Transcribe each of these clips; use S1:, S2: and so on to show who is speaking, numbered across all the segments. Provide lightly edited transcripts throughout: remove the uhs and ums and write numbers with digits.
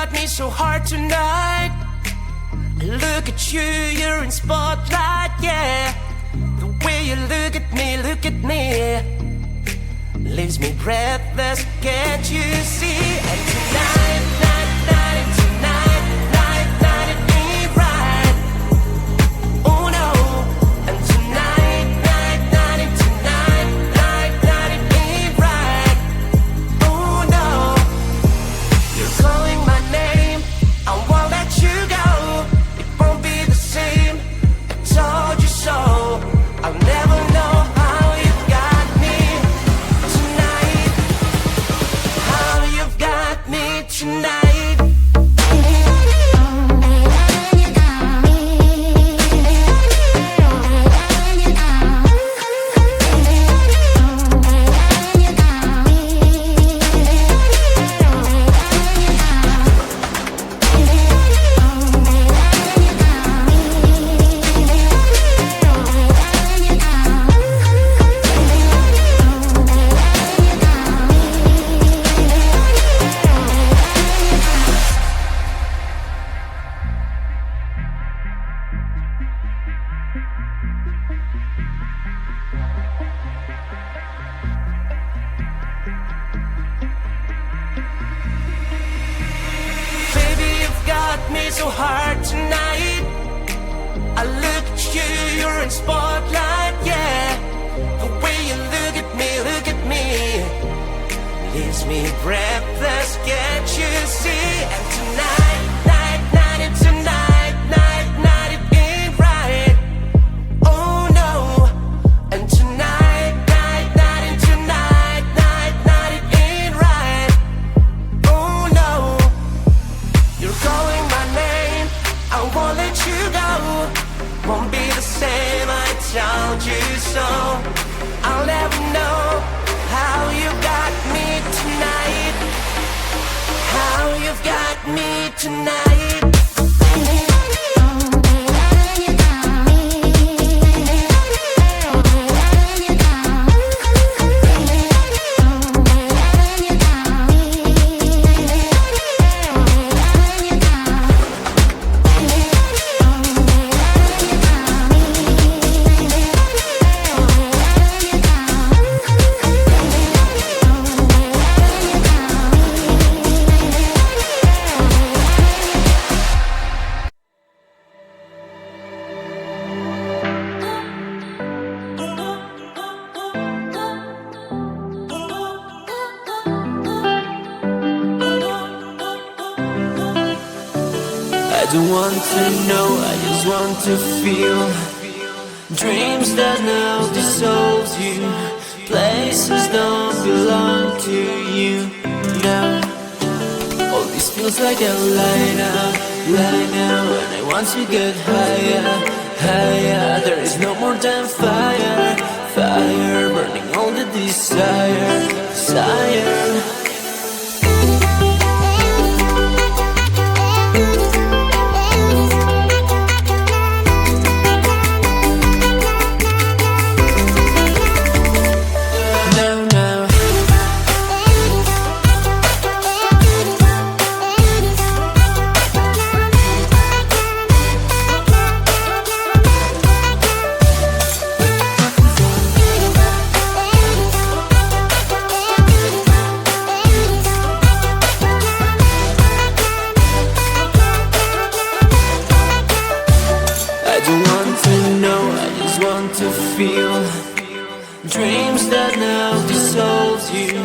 S1: got me so hard tonight. Look at you, you're in spotlight, yeah. The way you look at me, leaves me breathless, can't you see? And tonight, it ain't right. Oh no. And tonight, it ain't right. Oh no. You're calling my name, I won't let you go. It won't be the same, I told you so. I'll never know how you've got me tonight. How you've got me tonight. Me so hard tonight. I look at you, you're in spotlight, yeah. The way you look at me, leaves me breathless, can't you see? And tonight, it ain't right. Oh no. And tonight, it ain't right. Oh no. You're calling my name, I won't let you go. Won't be the same, I told you so. I'll never know how you got me tonight. How you've got me tonight. I don't want to know, I just want to feel. Dreams that now dissolve you. Places don't belong to you now. All this feels like a lie now. And I want to get higher. There is no more than fire, burning all the desire. To feel dreams that now dissolve you.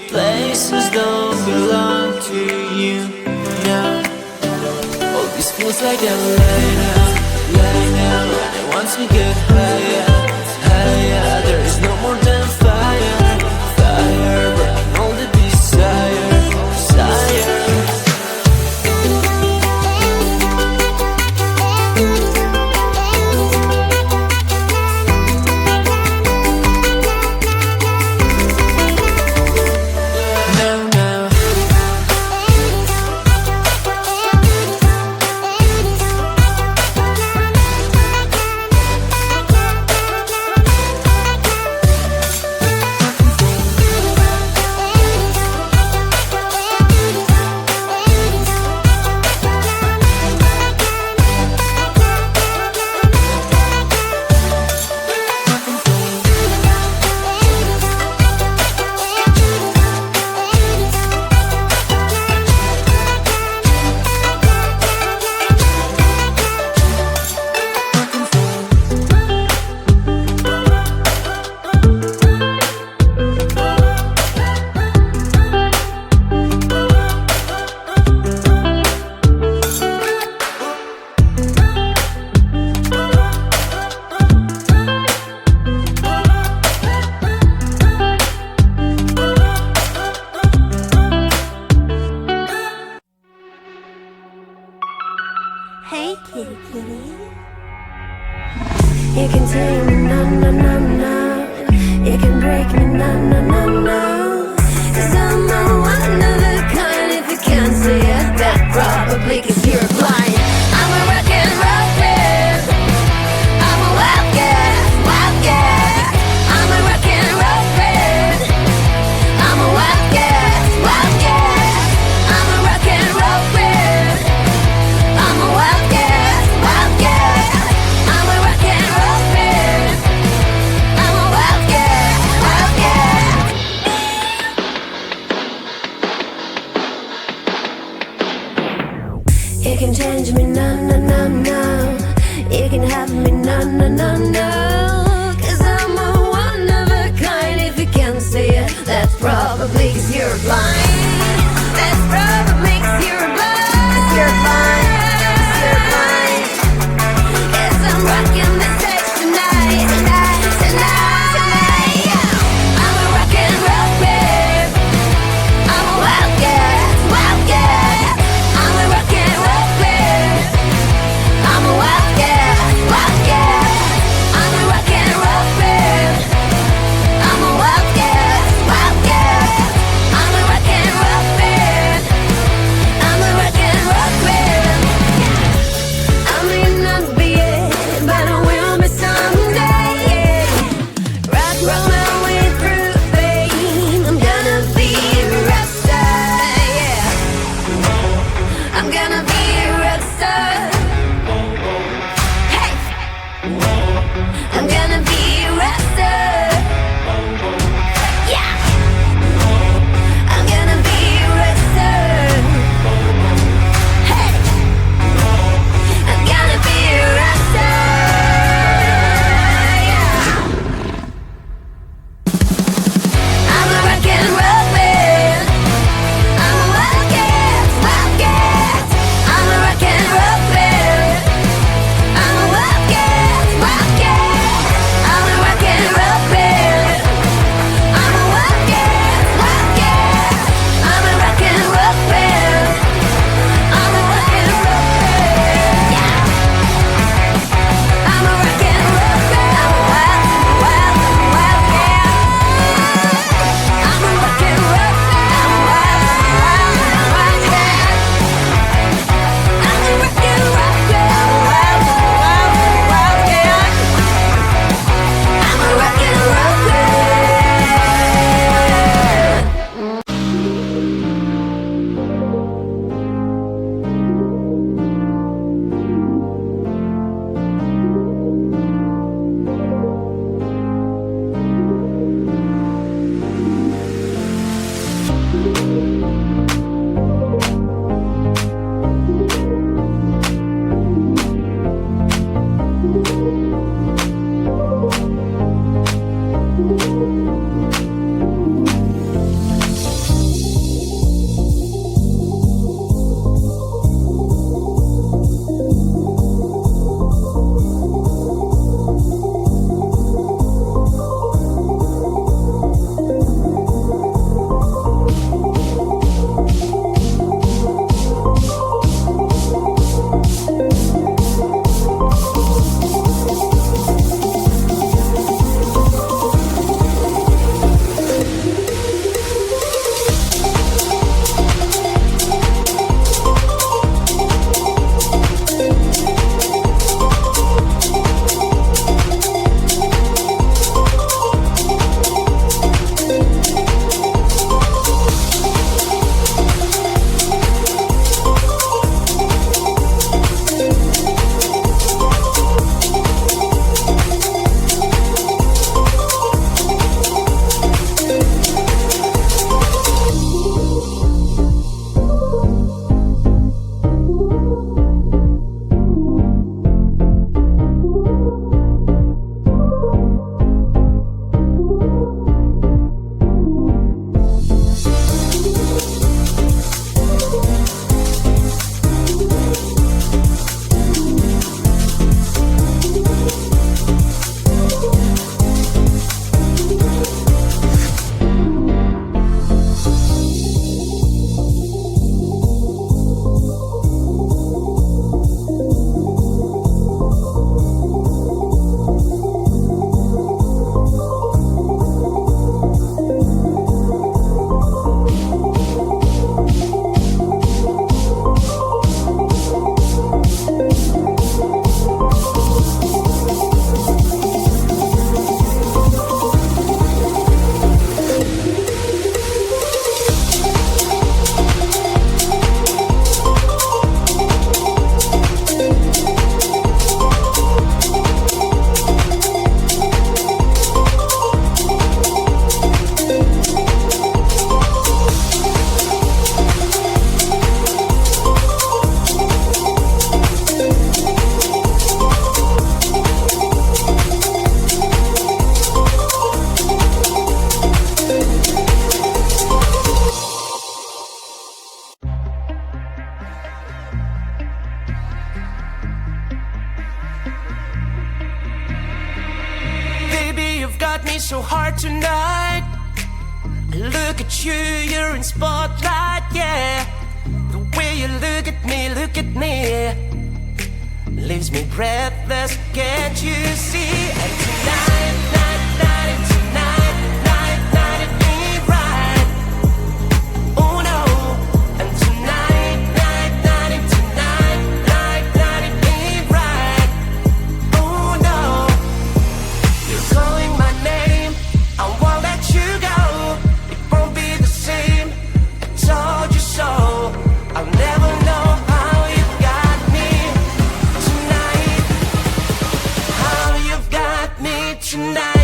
S1: Places don't belong to you now. All this feels like a lie now. And I want to get higher. There is no more than fire, burning all the desire.
S2: me, no, no, no, no. You can break me, no, no, no, no. 'Cause I'm a one of a kind. If you can't see it, then probably 'cause you're blind. I'm a rock and roll fan. I'm a wildcat, wildcat. I'm a rock and roll fan. I'm a wildcat, wildcat. I'm a rock and roll fan. I'm a wildcat, wildcat. I'm a rock and roll fan. I'm a wildcat, wildcat.
S1: got me so hard tonight. Look at you, you're in spotlight, yeah. The way you look at me, leaves me breathless, can't you see? And tonight, it ain't right. Oh no. And tonight, it ain't right. Oh no. You're calling my name, I won't let you go. It won't be the same, I told you so. I'll never know how you got me tonight. How you've got me tonight.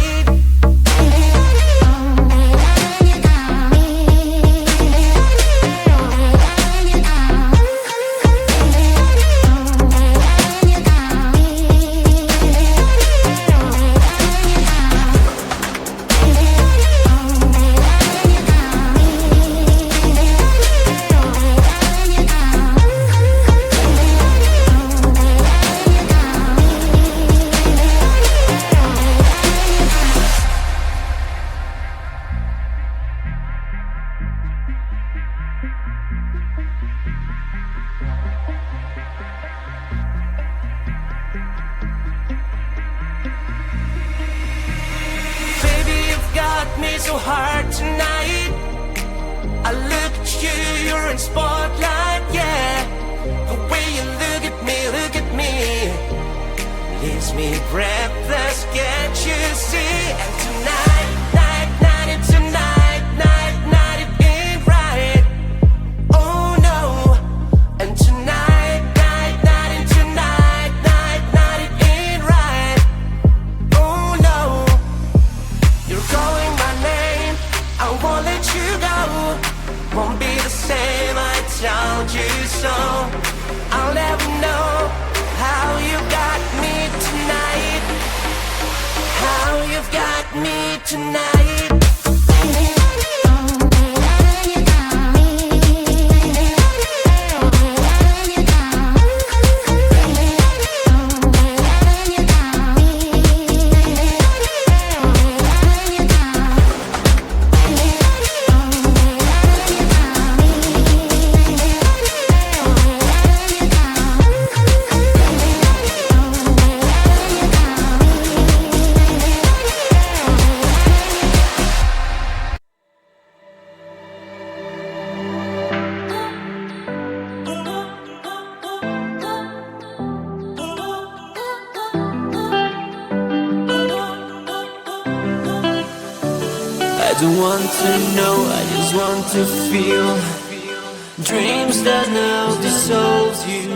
S1: Me so hard tonight. I look at you, you're in spotlight, yeah. The way you look at me, leaves me breathless, can't you see? And tonight, it ain't right. Oh no. And tonight, it ain't right. Oh no. You're calling my name, I won't let you go. Won't be the same, I told you so. I'll never know how you got me tonight. How you've got me tonight. I don't want to know, I just want to feel. Dreams that now dissolves you.